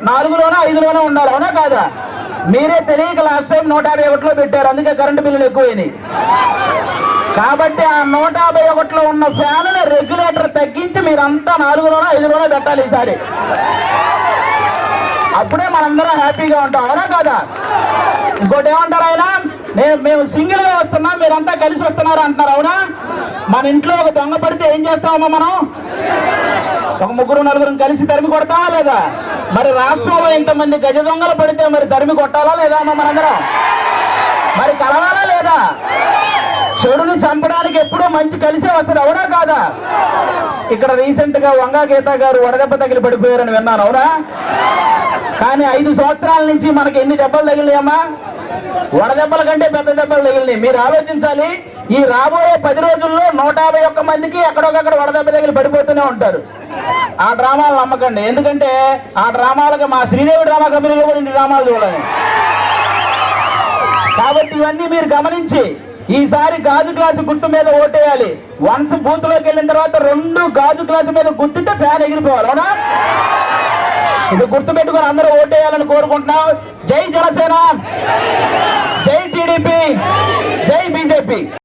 4లోనో 5లోనో ఉండాలి, అవునా కాదా? మీరే తెలియక లాస్ట్ టైం 151లో పెట్టారు, అందుకే కరెంటు బిల్లులు ఎక్కువైనాయి. కాబట్టి ఆ 151లో ఉన్న ఫ్యాన్ రెగ్యులేటర్ తగ్గించి మీరంతా 4లోనో 5లోనో పెట్టాలి ఈసారి. అప్పుడే మనందరం హ్యాపీగా ఉంటాం, అవునా కాదా? ఇంకోటి ఏమంటారు ఆయన, మేము సింగిల్ గా వస్తున్నాం, మీరంతా కలిసి వస్తున్నారు అంటున్నారు, అవునా? మన ఇంట్లో ఒక దొంగ పడితే ఏం చేస్తామమ్మా మనం? ఒక 3-4 కలిసి తరిమి కొడతామా లేదా? మరి రాష్ట్రంలో ఇంతమంది గజ దొంగలు పడితే మరి తరిమి కొట్టాలా లేదా అమ్మా మనందరం? మరి కలవాలా లేదా? చెడుని చంపడానికి ఎప్పుడూ మంచి కలిసే వస్తుంది, అవునా కాదా? ఇక్కడ రీసెంట్ గా వంగా గీత గారు వడదెబ్బ తగిలి పడిపోయారని విన్నాను, అవునా? కానీ 5 సంవత్సరాల నుంచి మనకి ఎన్ని దెబ్బలు తగిలినాయమ్మా? వడదెబ్బల కంటే పెద్ద దెబ్బలు తగిలినాయి. మీరు ఆలోచించాలి, ఈ రాబోయే 10 రోజుల్లో 151 మందికి ఎక్కడొకక్కడ వడదెబ్బ తగిలి పడిపోతూనే ఉంటారు. ఆ డ్రామాలు నమ్మకండి, ఎందుకంటే ఆ డ్రామాలకు మా శ్రీదేవి డ్రామా కంపెనీలో కూడా ఇన్ని డ్రామాలు చూడాలి. కాబట్టి ఇవన్నీ మీరు గమనించి ఈసారి గాజు గ్లాసు గుర్తు మీద ఓటేయాలి. వన్స్ బూత్ లోకి వెళ్ళిన తర్వాత 2 గాజు గ్లాసు మీద గుర్తితే ఫ్యాన్ ఎగిరిపోవాలి, అవునా? ఇది గుర్తు పెట్టుకుని అందరూ ఓటేయాలని కోరుకుంటున్నాం. జై జనసేన, జై టీడీపీ, జై బీజేపీ.